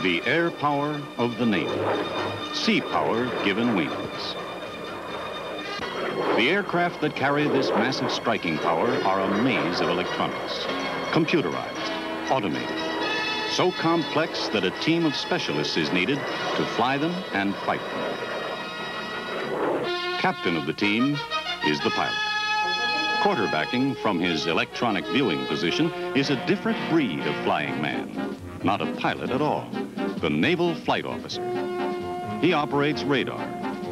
The air power of the Navy. Sea power given wings. The aircraft that carry this massive striking power are a maze of electronics. Computerized, automated. So complex that a team of specialists is needed to fly them and fight them. Captain of the team is the pilot. Quarterbacking from his electronic viewing position is a different breed of flying man. Not a pilot at all, the Naval Flight Officer. He operates radar,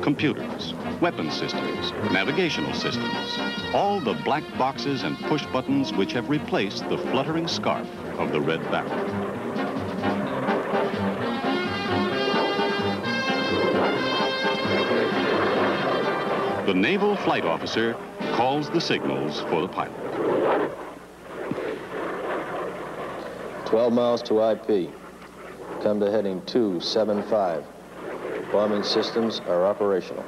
computers, weapon systems, navigational systems, all the black boxes and push buttons which have replaced the fluttering scarf of the red barrel. The Naval Flight Officer calls the signals for the pilot. 12 miles to IP. Come to heading 275. Bombing systems are operational.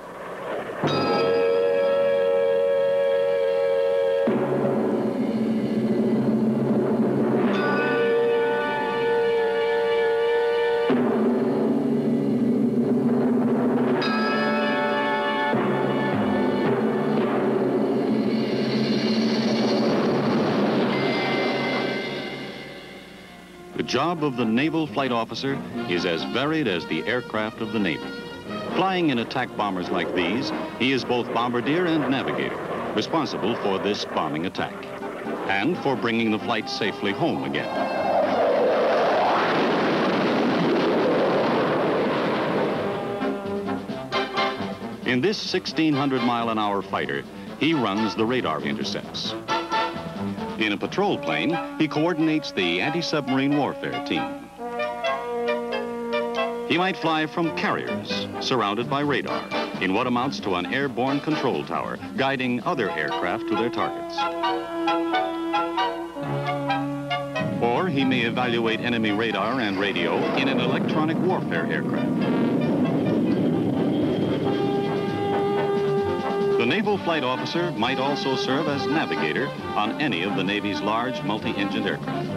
The job of the Naval Flight Officer is as varied as the aircraft of the Navy. Flying in attack bombers like these, he is both bombardier and navigator, responsible for this bombing attack, and for bringing the flight safely home again. In this 1,600-mile-an-hour fighter, he runs the radar intercepts. In a patrol plane, he coordinates the anti-submarine warfare team. He might fly from carriers, surrounded by radar, in what amounts to an airborne control tower, guiding other aircraft to their targets. Or he may evaluate enemy radar and radio in an electronic warfare aircraft. The Naval Flight Officer might also serve as navigator on any of the Navy's large multi-engined aircraft.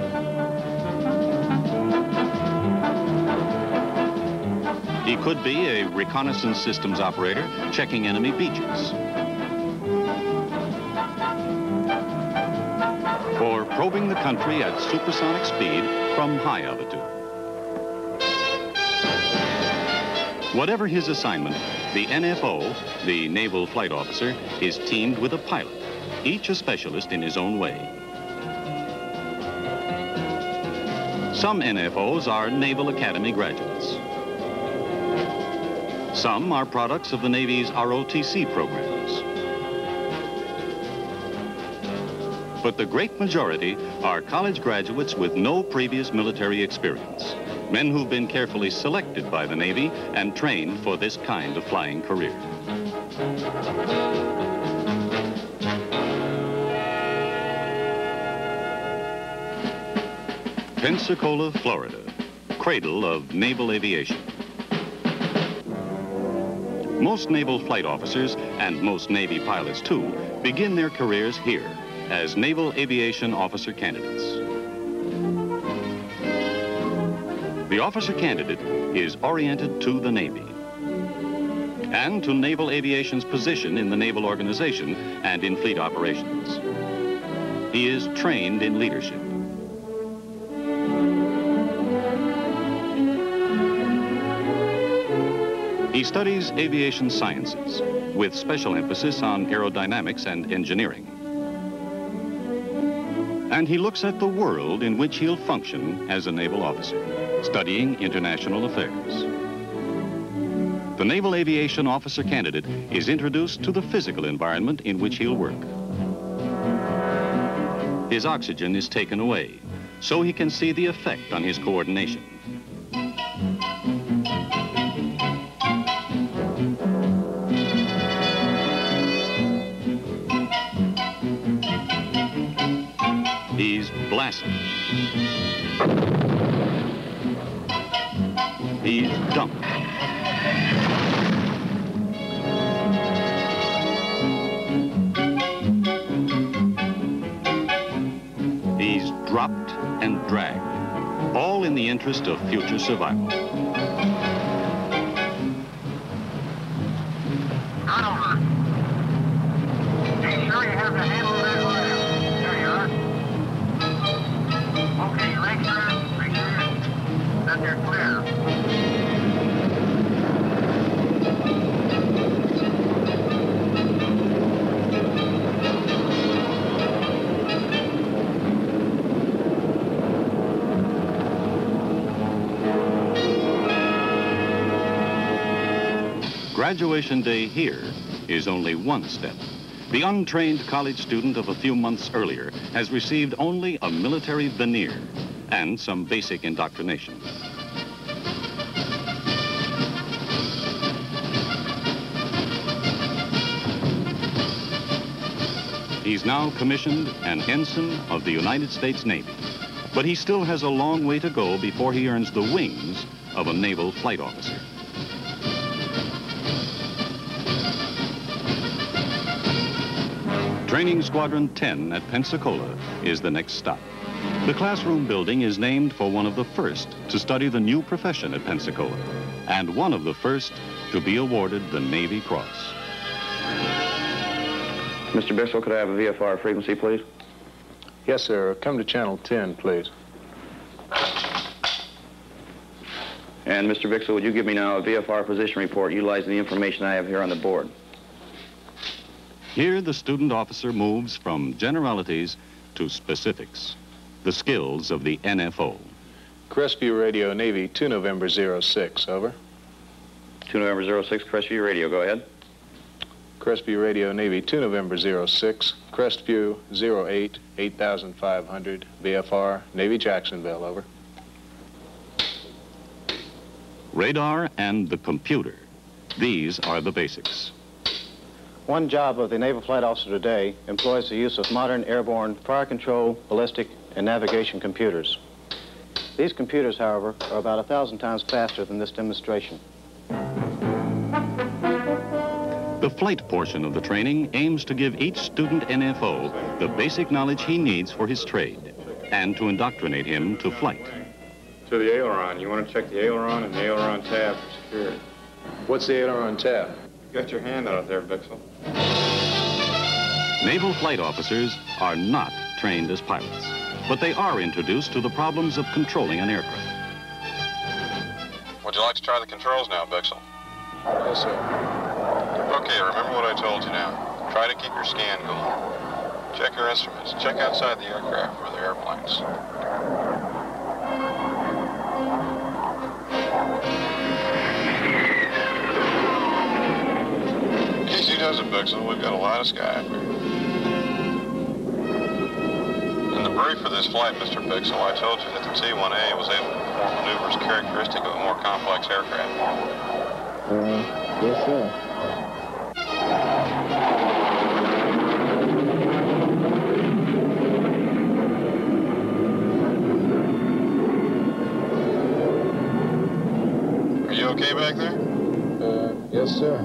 He could be a reconnaissance systems operator checking enemy beaches, or probing the country at supersonic speed from high altitude. Whatever his assignment, the NFO, the Naval Flight Officer, is teamed with a pilot, each a specialist in his own way. Some NFOs are Naval Academy graduates. Some are products of the Navy's ROTC programs. But the great majority are college graduates with no previous military experience. Men who've been carefully selected by the Navy and trained for this kind of flying career. Pensacola, Florida, cradle of naval aviation. Most naval flight officers, and most Navy pilots too, begin their careers here as naval aviation officer candidates. The officer candidate is oriented to the Navy and to naval aviation's position in the naval organization and in fleet operations. He is trained in leadership. He studies aviation sciences with special emphasis on aerodynamics and engineering. And he looks at the world in which he'll function as a naval officer, studying international affairs. The Naval Aviation Officer candidate is introduced to the physical environment in which he'll work. His oxygen is taken away, so he can see the effect on his coordination. He's blasted. He's dumped. He's dropped and dragged, all all in the interest of future survival. Not over. Be sure you have the handle of that wire. There you are. Okay, make sure that they're clear. Graduation day here is only one step. The untrained college student of a few months earlier has received only a military veneer and some basic indoctrination. He's now commissioned an ensign of the United States Navy, but he still has a long way to go before he earns the wings of a naval flight officer. Training Squadron 10 at Pensacola is the next stop. The classroom building is named for one of the first to study the new profession at Pensacola, and one of the first to be awarded the Navy Cross. Mr. Bixel, could I have a VFR frequency, please? Yes, sir. Come to channel 10, please. And Mr. Bixel, would you give me now a VFR position report utilizing the information I have here on the board? Here, the student officer moves from generalities to specifics, the skills of the NFO. Crestview Radio, Navy, 2 November 06, over. 2 November 06, Crestview Radio, go ahead. Crestview Radio, Navy, 2 November 06, Crestview 08, 8500, VFR, Navy Jacksonville, over. Radar and the computer. These are the basics. One job of the Naval Flight Officer today employs the use of modern airborne fire control, ballistic, and navigation computers. These computers, however, are about 1,000 times faster than this demonstration. The flight portion of the training aims to give each student NFO the basic knowledge he needs for his trade and to indoctrinate him to flight. To the aileron. You want to check the aileron and the aileron tab for security. What's the aileron tab? Got your hand out there, Bixel. Naval flight officers are not trained as pilots, but they are introduced to the problems of controlling an aircraft. Would you like to try the controls now, Bixel? Yes, sir. Okay, remember what I told you now. Try to keep your scan going. Check your instruments. Check outside the aircraft for the airplanes. Easy does it, Bixel. We've got a lot of sky up here. In the brief for this flight, Mr. Bixel, I told you that the T-1A was able to perform maneuvers characteristic of a more complex aircraft. Yes, sir. Are you okay back there? Yes, sir.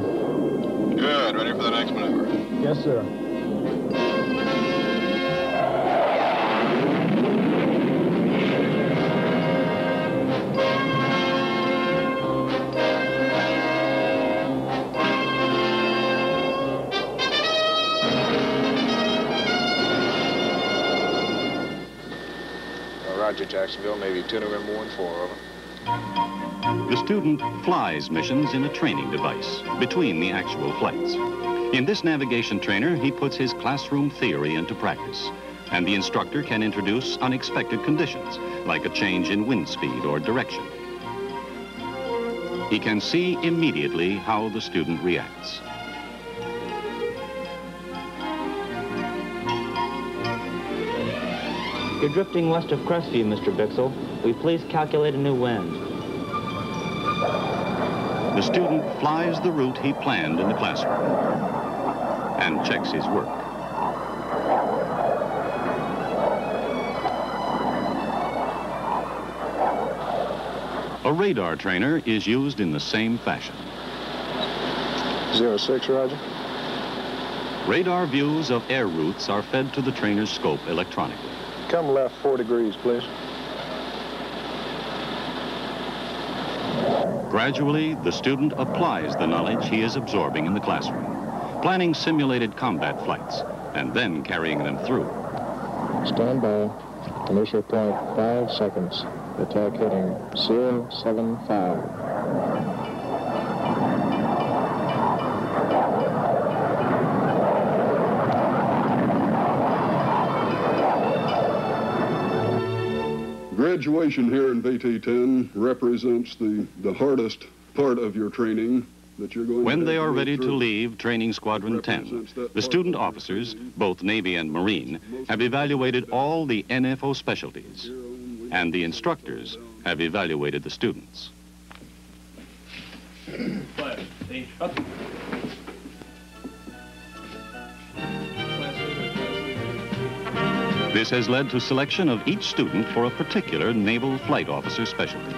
Good. Ready for the next maneuver? Yes, sir. Roger, Jacksonville, Navy 2 November 14, over. The student flies missions in a training device between the actual flights. In this navigation trainer, he puts his classroom theory into practice, and the instructor can introduce unexpected conditions, like a change in wind speed or direction. He can see immediately how the student reacts. You're drifting west of Crestview, Mr. Bixel. Will you please calculate a new wind? The student flies the route he planned in the classroom and checks his work. A radar trainer is used in the same fashion. 06, Roger. Radar views of air routes are fed to the trainer's scope electronically. Come left 4 degrees, please. Gradually, the student applies the knowledge he is absorbing in the classroom, planning simulated combat flights, and then carrying them through. Stand by. Initial point 5 seconds. Attack heading 075. Graduation here in VT-10 represents the hardest part of your training that you're going to When they are ready to through. leave Training Squadron 10, the student officers, both Navy and Marine, have evaluated all the NFO specialties, and the instructors have evaluated the students. This has led to selection of each student for a particular Naval Flight Officer specialty.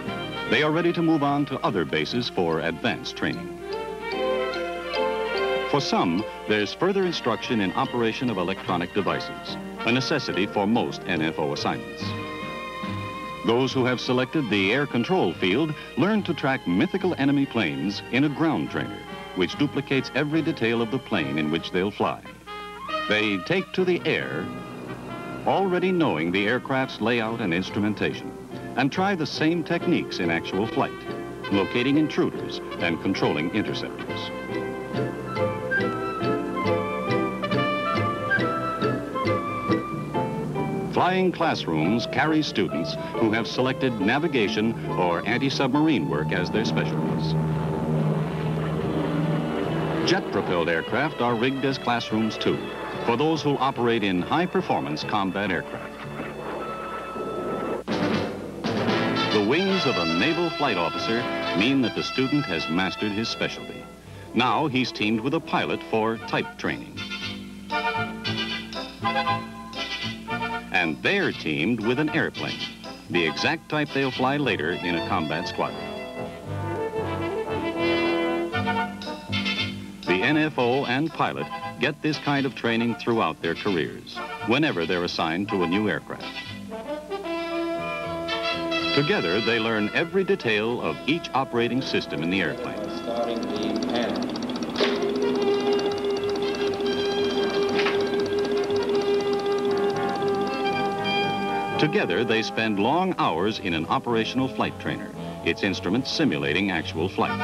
They are ready to move on to other bases for advanced training. For some, there's further instruction in operation of electronic devices, a necessity for most NFO assignments. Those who have selected the air control field learn to track mythical enemy planes in a ground trainer, which duplicates every detail of the plane in which they'll fly. They take to the air, already knowing the aircraft's layout and instrumentation, and try the same techniques in actual flight, locating intruders and controlling interceptors. Flying classrooms carry students who have selected navigation or anti-submarine work as their specialties. Jet-propelled aircraft are rigged as classrooms too, for those who operate in high-performance combat aircraft. The wings of a naval flight officer mean that the student has mastered his specialty. Now he's teamed with a pilot for type training. And they're teamed with an airplane, the exact type they'll fly later in a combat squadron. The NFO and pilot get this kind of training throughout their careers, whenever they're assigned to a new aircraft. Together, they learn every detail of each operating system in the airplane. Starting the panel. Together, they spend long hours in an operational flight trainer, its instruments simulating actual flight.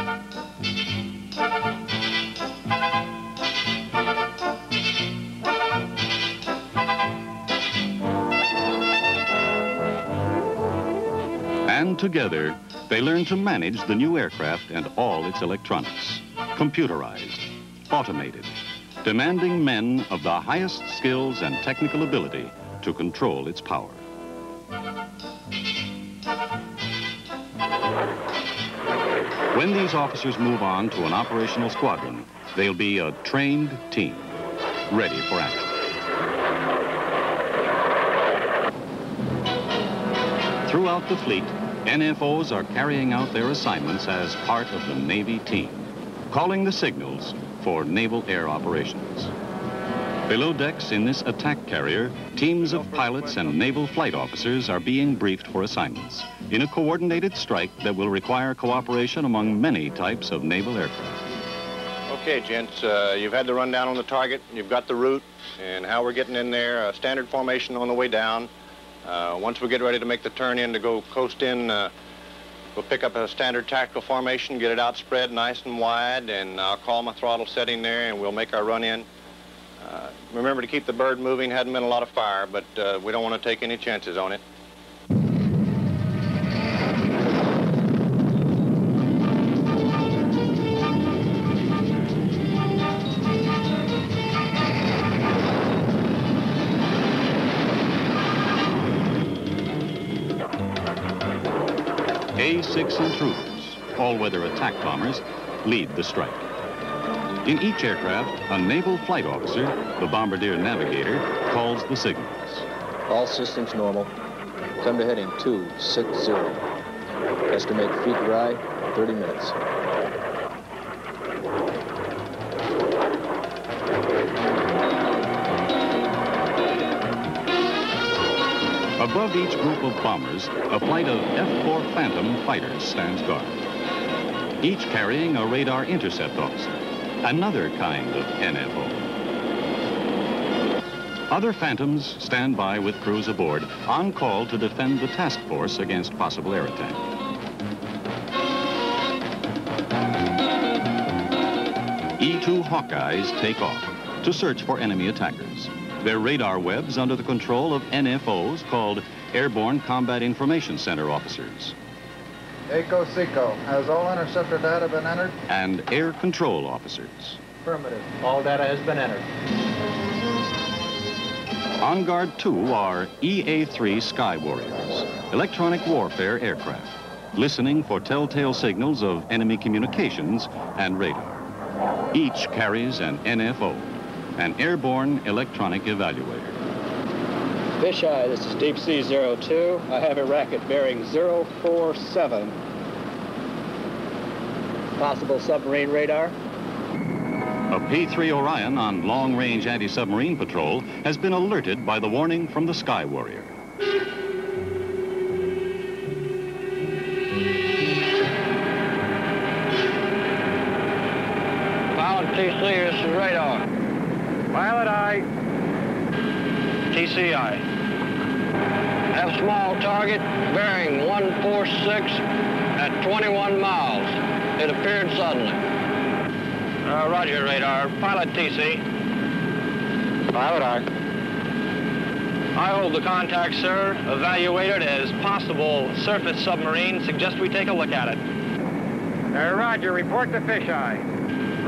And together, they learn to manage the new aircraft and all its electronics, computerized, automated, demanding men of the highest skills and technical ability to control its power. When these officers move on to an operational squadron, they'll be a trained team, ready for action. Throughout the fleet, NFOs are carrying out their assignments as part of the Navy team, calling the signals for naval air operations. Below decks in this attack carrier, teams of pilots and naval flight officers are being briefed for assignments in a coordinated strike that will require cooperation among many types of naval aircraft. Okay, gents, you've had the rundown on the target, you've got the route and how we're getting in there, standard formation on the way down. Once we get ready to make the turn in to go coast in, we'll pick up a standard tactical formation, get it outspread nice and wide, and I'll call my throttle setting there and we'll make our run in. Remember to keep the bird moving. Hadn't been a lot of fire, but we don't want to take any chances on it. A-6 intruders, all-weather attack bombers, lead the strike. In each aircraft, a naval flight officer, the bombardier navigator, calls the signals. All systems normal. Come to heading 260. Estimate feet dry, 30 minutes. Above each group of bombers, a flight of F-4 Phantom fighters stands guard. each carrying a radar intercept officer, another kind of NFO. Other Phantoms stand by with crews aboard, on call to defend the task force against possible air attack. E-2 Hawkeyes take off to search for enemy attackers. Their radar webs under the control of NFOs called Airborne Combat Information Center officers. Echo Seco, has all interceptor data been entered? And air control officers. Affirmative. All data has been entered. On guard too are EA-3 Sky Warriors, electronic warfare aircraft, listening for telltale signals of enemy communications and radar. Each carries an NFO, an airborne electronic evaluator. Fisheye, this is Deep Sea 02. I have a racket bearing 047. Possible submarine radar. A P-3 Orion on long-range anti-submarine patrol has been alerted by the warning from the Sky Warrior. Pilot TC, this is radar. Pilot eye. TCI. Have small target bearing 146 at 21 miles. It appeared suddenly. Roger, radar. Pilot TC. Pilot eye. I hold the contact, sir. Evaluated as possible surface submarine. Suggest we take a look at it. Roger, report to fisheye.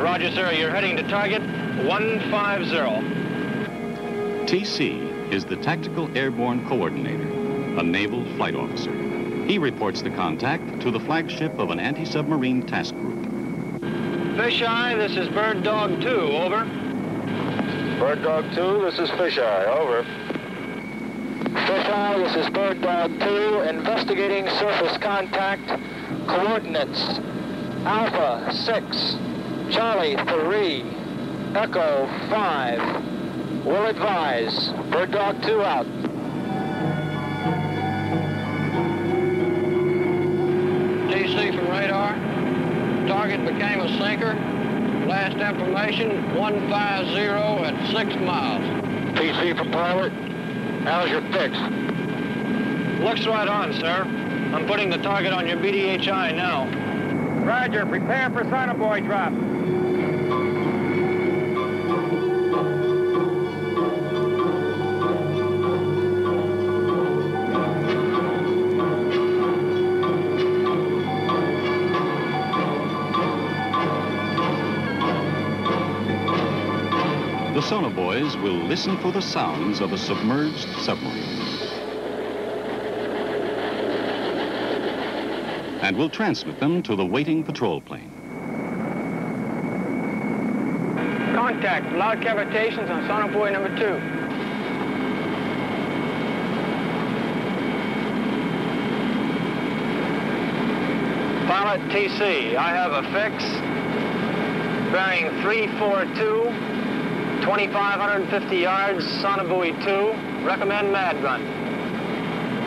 Roger, sir. You're heading to target 150. TC is the Tactical Airborne Coordinator, a naval flight officer. He reports the contact to the flagship of an anti-submarine task group. Fisheye, this is Bird Dog 2, over. Bird Dog 2, this is fisheye, over. Fisheye, this is Bird Dog 2, investigating surface contact. Coordinates, Alpha 6, Charlie 3, Echo 5. Will advise. Bird Dog 2 out. TC from radar. Target became a sinker. Last information, 150 at 6 miles. TC from pilot, how's your fix? Looks right on, sir. I'm putting the target on your BDHI now. Roger, prepare for sonobuoy drop. The sonobuoys will listen for the sounds of a submerged submarine and will transmit them to the waiting patrol plane. Contact, loud cavitations on sonobuoy number 2. Pilot TC, I have a fix bearing 342, 2,550 yards, sonobuoy 2. Recommend mad run.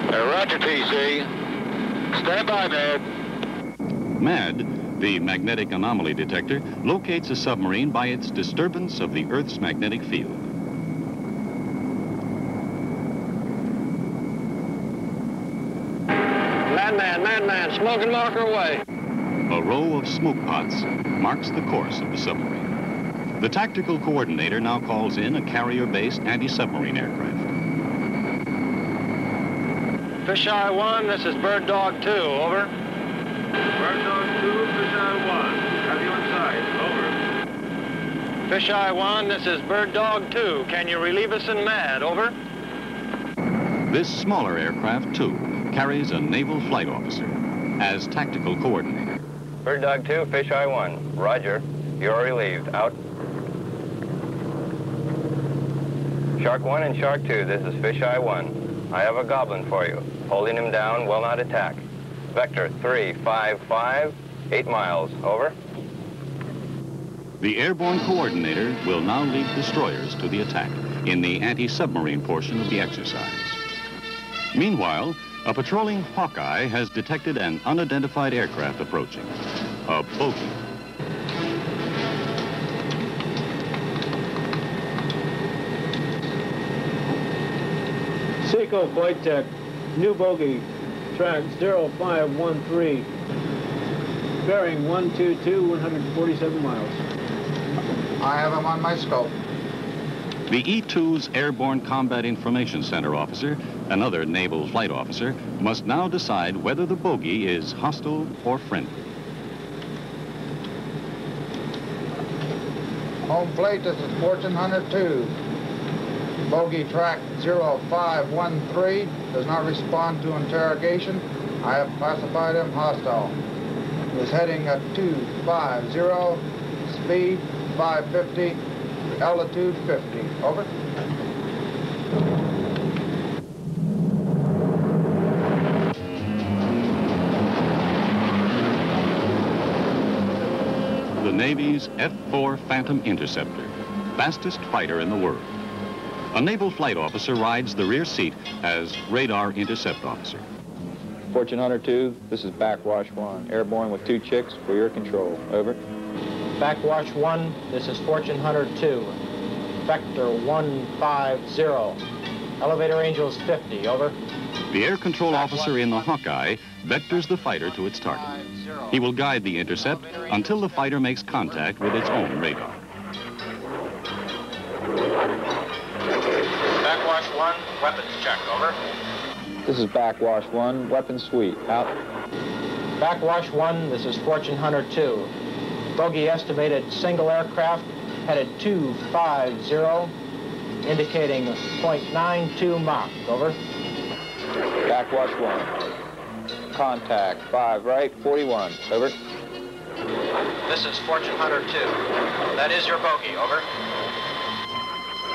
Roger, TC. Stand by, Mad. MAD, the magnetic anomaly detector, locates a submarine by its disturbance of the Earth's magnetic field. Madman, smoke and marker away. A row of smoke pots marks the course of the submarine. The tactical coordinator now calls in a carrier-based anti-submarine aircraft. Fisheye 1, this is Bird Dog 2, over. Bird Dog 2, fisheye 1. Have you inside, over. Fisheye 1, this is Bird Dog 2. Can you relieve us in MAD, over? This smaller aircraft, too, carries a naval flight officer as tactical coordinator. Bird Dog 2, Fisheye 1. Roger. You're relieved. Out. Shark 1 and Shark 2, this is Fisheye 1. I have a goblin for you. Holding him down, will not attack. Vector 355, 8 miles. Over. The airborne coordinator will now lead destroyers to the attack in the anti-submarine portion of the exercise. Meanwhile, a patrolling Hawkeye has detected an unidentified aircraft approaching. a bogey. Seco Flight Tech, new bogey, track 0513, bearing 122, 147 miles. I have him on my scope. The E-2's Airborne Combat Information Center officer, another naval flight officer, must now decide whether the bogey is hostile or friendly. Home plate, this is Fortune Hunter 2. Bogey track 0513 does not respond to interrogation. I have classified him hostile. Is heading at 250, speed 550, altitude 50. Over. The Navy's F-4 Phantom Interceptor, fastest fighter in the world. A naval flight officer rides the rear seat as radar intercept officer. Fortune Hunter 2, this is Backwash 1. Airborne with 2 chicks for your control. Over. Backwash 1, this is Fortune Hunter 2. Vector 150. Elevator Angels 50, over. The air control officer in the Hawkeye vectors the fighter to its target. He will guide the intercept until the fighter makes contact with its own radar. Backwash 1, weapons check, over. This is Backwash 1, weapons suite. Out. Backwash 1, this is Fortune Hunter 2. Bogey estimated single aircraft headed 250, indicating 0.92 Mach, over. Backwash 1. Contact 5 right, 41. Over. This is Fortune Hunter 2. That is your bogey, over.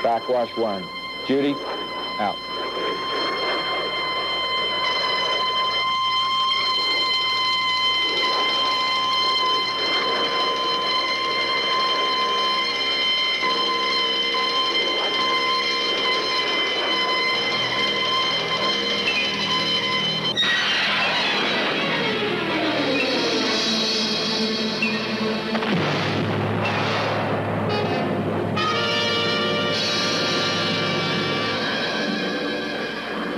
Backwash 1. Judy, out.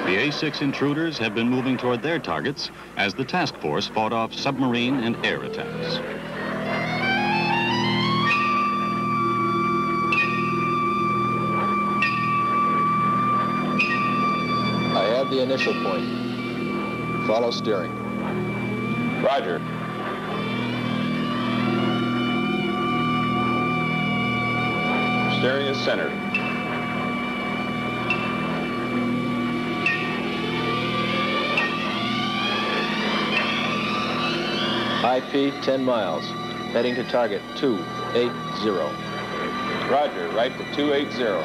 The A-6 intruders have been moving toward their targets as the task force fought off submarine and air attacks. I have the initial point. Follow steering. Roger. Steering is centered. IP 10 miles. Heading to target 280. Roger, right to 280.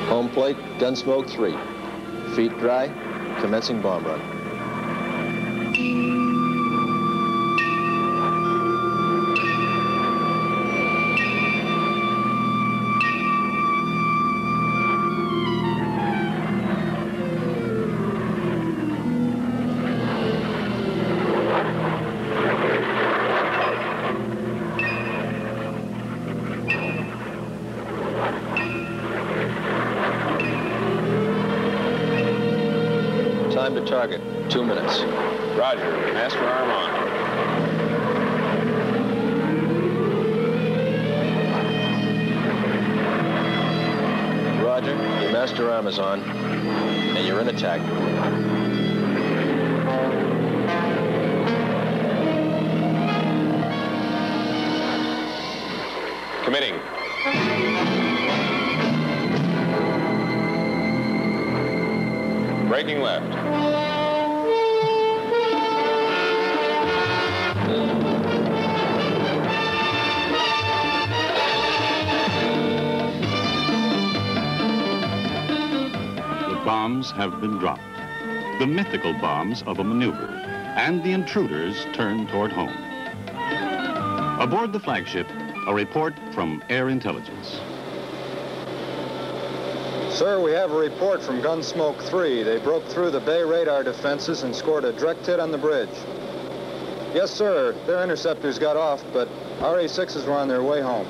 Home plate, gun smoke 3. Feet dry, commencing bomb run. Time to target, 2 minutes. Roger, master arm on. Roger, your master arm is on, and you're in attack. Committing. Braking left. bombs have been dropped. The mythical bombs of a maneuver, and the intruders turn toward home. Aboard the flagship, a report from Air Intelligence. Sir, we have a report from Gunsmoke 3. They broke through the Bay radar defenses and scored a direct hit on the bridge. Yes, sir, their interceptors got off, but our A6s were on their way home.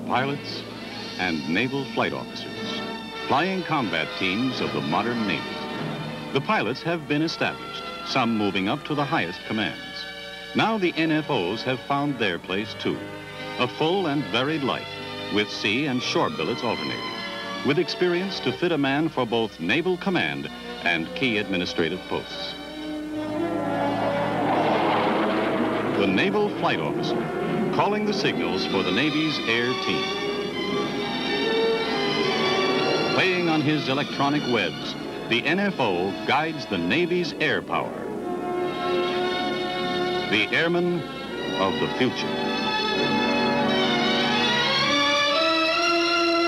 Pilots and naval flight officers, flying combat teams of the modern Navy. The pilots have been established, some moving up to the highest commands. Now the NFOs have found their place too. A full and varied life, with sea and shore billets alternating, with experience to fit a man for both naval command and key administrative posts. The naval flight officer, calling the signals for the Navy's air team. Playing on his electronic webs, the NFO guides the Navy's air power. The airman of the future.